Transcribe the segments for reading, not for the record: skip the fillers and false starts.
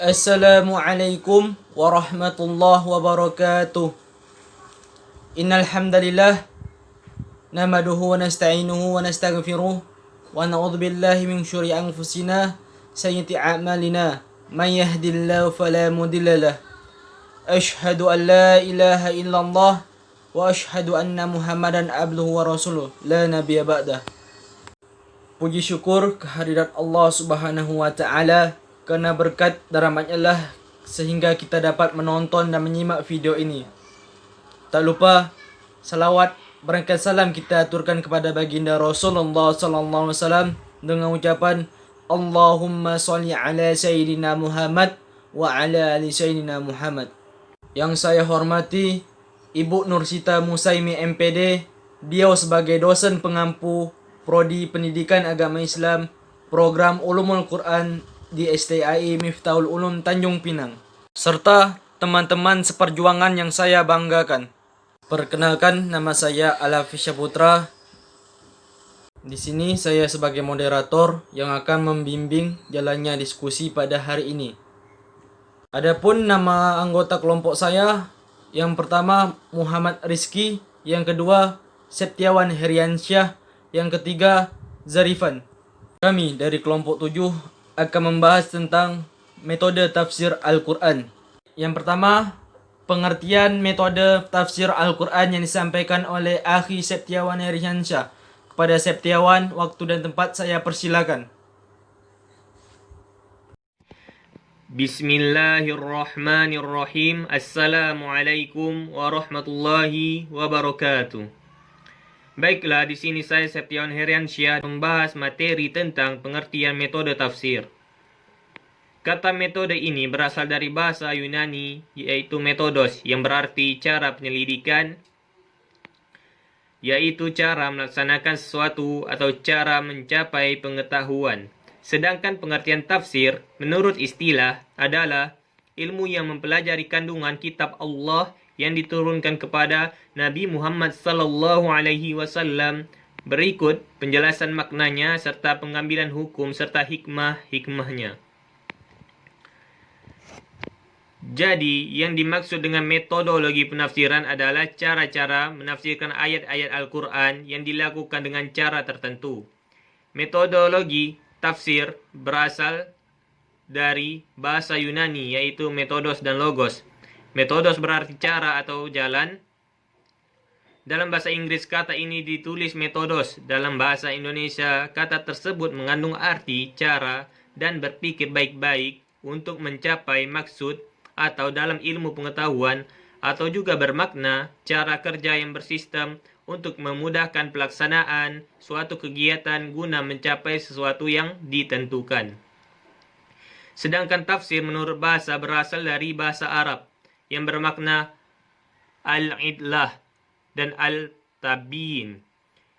Assalamualaikum warahmatullahi wabarakatuh. Innal hamdalillah nahmaduhu wa nasta'inuhu wa nastaghfiruh wa na'udzu billahi min syururi anfusina sayyiati a'malina may yahdihillahu fala mudilla lah. Asyhadu an la ilaha illallah wa asyhadu anna Muhammadan abduhu wa rasuluh la nabiyya ba'dah. Puji syukur kehadirat Allah Subhanahu wa taala karena berkat dan rahmatnya lah sehingga kita dapat menonton dan menyimak video ini. Tak lupa salawat berkat salam kita aturkan kepada baginda Rasulullah sallallahu alaihi wasallam dengan ucapan Allahumma sholli ala sayyidina Muhammad wa ala ali sayyidina Muhammad. Yang saya hormati Ibu Nursita Musaimi MPD, beliau sebagai dosen pengampu Prodi Pendidikan Agama Islam Program Ulumul Quran di STAI Miftahul Ulum Tanjung Pinang, serta teman-teman seperjuangan yang saya banggakan. Perkenalkan, nama saya Alafi Syaputra. Di sini saya sebagai moderator yang akan membimbing jalannya diskusi pada hari ini. Adapun nama anggota kelompok saya, yang pertama Muhammad Rizki, yang kedua Septiawan Heriansyah, yang ketiga Zarifan. Kami dari kelompok 7 akan membahas tentang metode tafsir Al-Quran. Yang pertama, pengertian metode tafsir Al-Quran yang disampaikan oleh Akhi Septiawan Heriansyah. Kepada Septiawan, waktu dan tempat saya persilakan. Bismillahirrahmanirrahim. Assalamualaikum warahmatullahi wabarakatuh. Baiklah, di sini saya Septiawan Heriansyah membahas materi tentang pengertian metode tafsir. Kata metode ini berasal dari bahasa Yunani, yaitu metodos, yang berarti cara penyelidikan, yaitu cara melaksanakan sesuatu atau cara mencapai pengetahuan. Sedangkan pengertian tafsir, menurut istilah, adalah ilmu yang mempelajari kandungan kitab Allah yang diturunkan kepada Nabi Muhammad sallallahu alaihi wasallam. Berikut penjelasan maknanya serta pengambilan hukum serta hikmahnya. Jadi, yang dimaksud dengan metodologi penafsiran adalah cara-cara menafsirkan ayat-ayat Al-Quran yang dilakukan dengan cara tertentu. Metodologi tafsir berasal dari bahasa Yunani, yaitu metodos dan logos. Metodos berarti cara atau jalan. Dalam bahasa Inggris kata ini ditulis metodos. Dalam bahasa Indonesia kata tersebut mengandung arti, cara, dan berpikir baik-baik untuk mencapai maksud, atau dalam ilmu pengetahuan, atau juga bermakna cara kerja yang bersistem untuk memudahkan pelaksanaan suatu kegiatan guna mencapai sesuatu yang ditentukan. Sedangkan tafsir menurut bahasa berasal dari bahasa Arab yang bermakna al-idlah dan al-tabiin,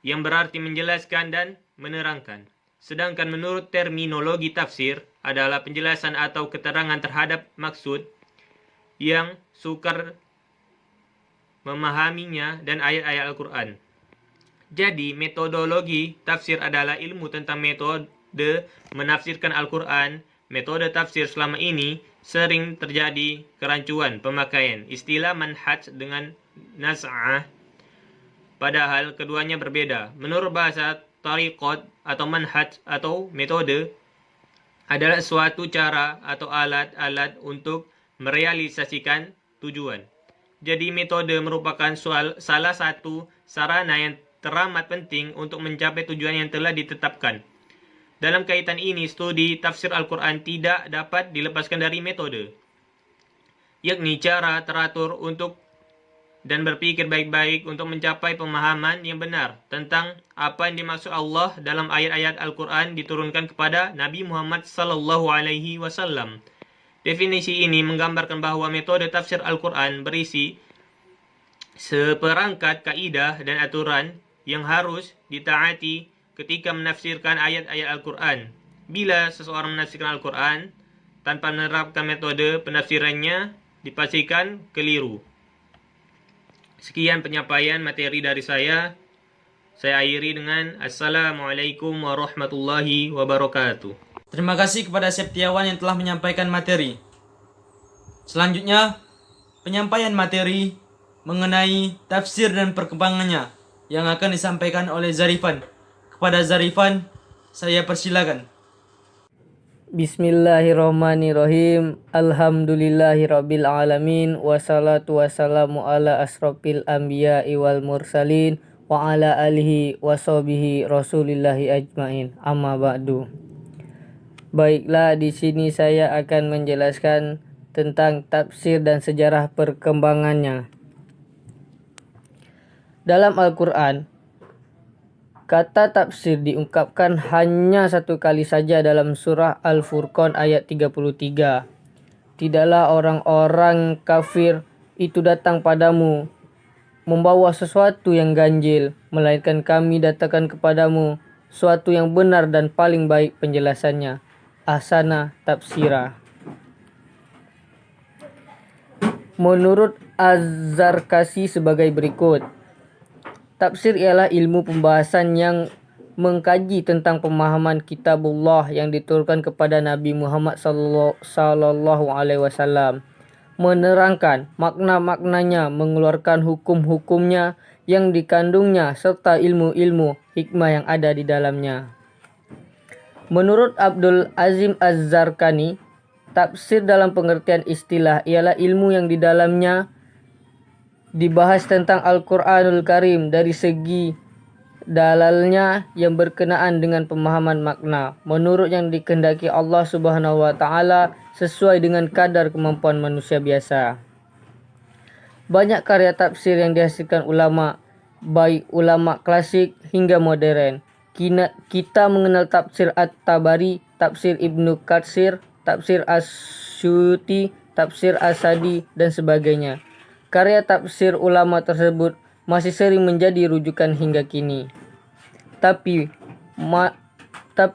yang berarti menjelaskan dan menerangkan. Sedangkan menurut terminologi tafsir adalah penjelasan atau keterangan terhadap maksud yang sukar memahaminya dan ayat-ayat Al-Quran. Jadi, metodologi tafsir adalah ilmu tentang metode menafsirkan Al-Quran. Metode tafsir selama ini sering terjadi kerancuan pemakaian istilah manhaj dengan nas'ah, padahal keduanya berbeda. Menurut bahasa tariqat atau manhaj atau metode adalah suatu cara atau alat-alat untuk merealisasikan tujuan. Jadi metode merupakan salah satu sarana yang teramat penting untuk mencapai tujuan yang telah ditetapkan. Dalam kaitan ini, studi tafsir Al-Quran tidak dapat dilepaskan dari metode, yakni cara teratur untuk dan berpikir baik-baik untuk mencapai pemahaman yang benar tentang apa yang dimaksud Allah dalam ayat-ayat Al-Quran diturunkan kepada Nabi Muhammad sallallahu alaihi wasallam. Definisi ini menggambarkan bahwa metode tafsir Al-Quran berisi seperangkat kaidah dan aturan yang harus ditaati ketika menafsirkan ayat-ayat Al-Quran. Bila seseorang menafsirkan Al-Quran tanpa menerapkan metode penafsirannya, dipastikan keliru. Sekian penyampaian materi dari saya. Saya akhiri dengan Assalamualaikum warahmatullahi wabarakatuh. Terima kasih kepada Septiawan yang telah menyampaikan materi. Selanjutnya, penyampaian materi mengenai tafsir dan perkembangannya yang akan disampaikan oleh Zarifan. Kepada Zarifan, saya persilakan. Bismillahirrahmanirrahim. Alhamdulillahirabbil alamin wassalatu wassalamu ala asrofil anbiya'i wal mursalin wa ala alihi washabihi rasulillahi ajmain. Amma ba'du. Baiklah, di sini saya akan menjelaskan tentang tafsir dan sejarah perkembangannya. Dalam Al-Qur'an, kata tafsir diungkapkan hanya satu kali saja dalam surah Al-Furqan ayat 33. Tidaklah orang-orang kafir itu datang padamu membawa sesuatu yang ganjil, melainkan kami datangkan kepadamu sesuatu yang benar dan paling baik penjelasannya. Ahsana tafsira. Menurut Az-Zarkashi sebagai berikut. Tafsir ialah ilmu pembahasan yang mengkaji tentang pemahaman kitabullah yang diturunkan kepada Nabi Muhammad sallallahu alaihi wasallam, menerangkan makna-maknanya, mengeluarkan hukum-hukumnya yang dikandungnya serta ilmu-ilmu hikmah yang ada di dalamnya. Menurut Abdul Azim Az-Zarkani, tafsir dalam pengertian istilah ialah ilmu yang di dalamnya dibahas tentang Al-Quranul Karim dari segi dalalnya yang berkenaan dengan pemahaman makna menurut yang dikehendaki Allah Subhanahu wa taala sesuai dengan kadar kemampuan manusia biasa. Banyak karya tafsir yang dihasilkan ulama, baik ulama klasik hingga modern. Kita mengenal tafsir At-Tabari, tafsir Ibnu Katsir, tafsir As-Suyuti, tafsir As-Sadi dan sebagainya. Karya tafsir ulama tersebut masih sering menjadi rujukan hingga kini. Tapi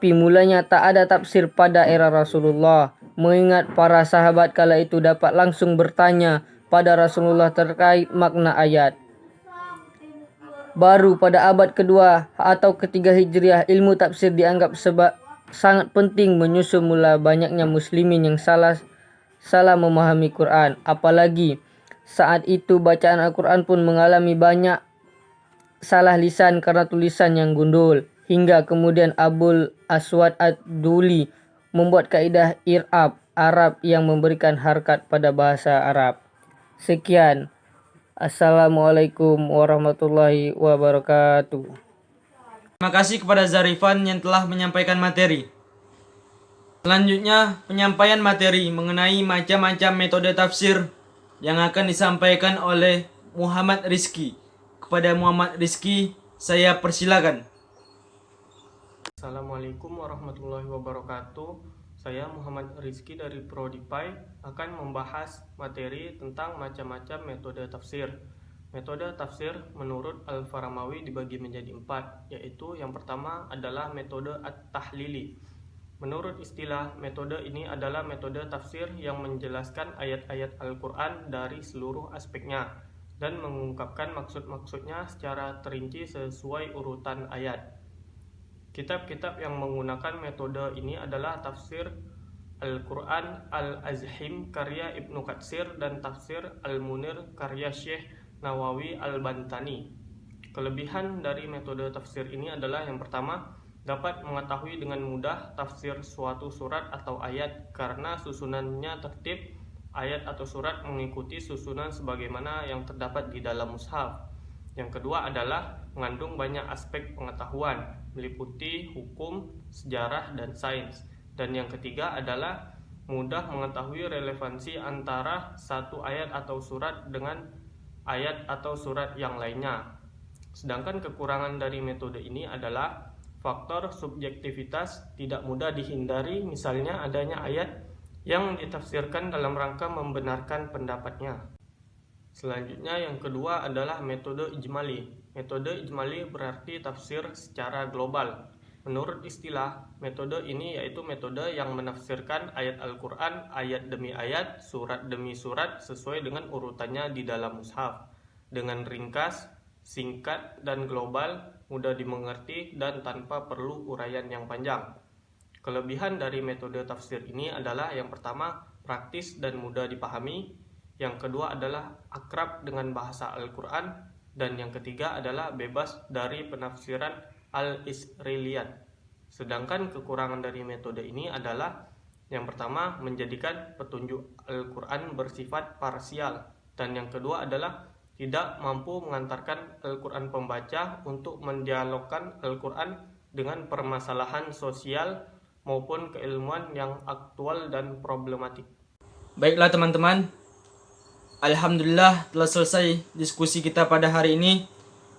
mulanya tak ada tafsir pada era Rasulullah, mengingat para sahabat kala itu dapat langsung bertanya pada Rasulullah terkait makna ayat. Baru pada abad kedua atau ketiga Hijriah, ilmu tafsir dianggap sangat penting menyusul mula banyaknya muslimin yang salah memahami Quran. Apalagi saat itu bacaan Al-Quran pun mengalami banyak salah lisan karena tulisan yang gundul. Hingga kemudian Abul Aswad Ad-Duli membuat kaidah i'rab Arab yang memberikan harkat pada bahasa Arab. Sekian. Assalamualaikum warahmatullahi wabarakatuh. Terima kasih kepada Zarifan yang telah menyampaikan materi. Selanjutnya, penyampaian materi mengenai macam-macam metode tafsir yang akan disampaikan oleh Muhammad Rizki. Kepada Muhammad Rizki, saya persilakan. Assalamualaikum warahmatullahi wabarakatuh. Saya Muhammad Rizki dari Prodipai akan membahas materi tentang macam-macam metode tafsir. Metode tafsir menurut Al-Faramawi dibagi menjadi 4, yaitu yang pertama adalah metode At-Tahlili. Menurut istilah, metode ini adalah metode tafsir yang menjelaskan ayat-ayat Al-Quran dari seluruh aspeknya dan mengungkapkan maksud-maksudnya secara terinci sesuai urutan ayat. Kitab-kitab yang menggunakan metode ini adalah Tafsir Al-Quran Al-Azhim karya Ibnu Katsir dan Tafsir Al-Munir karya Syekh Nawawi Al-Bantani. Kelebihan dari metode tafsir ini adalah yang pertama, dapat mengetahui dengan mudah tafsir suatu surat atau ayat karena susunannya tertib, ayat atau surat mengikuti susunan sebagaimana yang terdapat di dalam mushaf. Yang kedua adalah mengandung banyak aspek pengetahuan, meliputi hukum, sejarah, dan sains. Dan yang ketiga adalah mudah mengetahui relevansi antara satu ayat atau surat dengan ayat atau surat yang lainnya. Sedangkan kekurangan dari metode ini adalah faktor subjektivitas tidak mudah dihindari, misalnya adanya ayat yang ditafsirkan dalam rangka membenarkan pendapatnya. Selanjutnya yang kedua adalah metode ijmali. Metode ijmali berarti tafsir secara global. Menurut istilah, metode ini yaitu metode yang menafsirkan ayat Al-Quran ayat demi ayat, surat demi surat sesuai dengan urutannya di dalam mushaf, dengan ringkas, singkat, dan global, mudah dimengerti dan tanpa perlu uraian yang panjang. Kelebihan dari metode tafsir ini adalah yang pertama, praktis dan mudah dipahami. Yang kedua adalah akrab dengan bahasa Al-Quran. Dan yang ketiga adalah bebas dari penafsiran al-Israiliyat. Sedangkan kekurangan dari metode ini adalah yang pertama, menjadikan petunjuk Al-Quran bersifat parsial. Dan yang kedua adalah tidak mampu mengantarkan Al-Quran pembaca untuk mendialogkan Al-Quran dengan permasalahan sosial maupun keilmuan yang aktual dan problematik. Baiklah teman-teman, alhamdulillah telah selesai diskusi kita pada hari ini.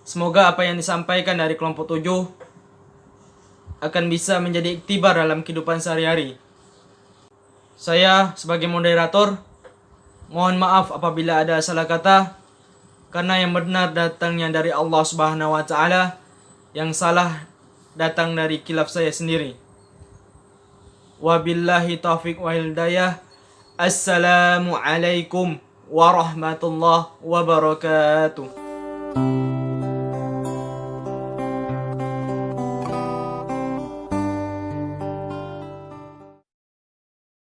Semoga apa yang disampaikan dari kelompok 7 akan bisa menjadi iktibar dalam kehidupan sehari-hari. Saya sebagai moderator mohon maaf apabila ada salah kata, karena yang benar datangnya dari Allah Subhanahu wa taala, yang salah datang dari khilaf saya sendiri. Wabillahi taufiq wal hidayah. Assalamualaikum warahmatullahi wabarakatuh.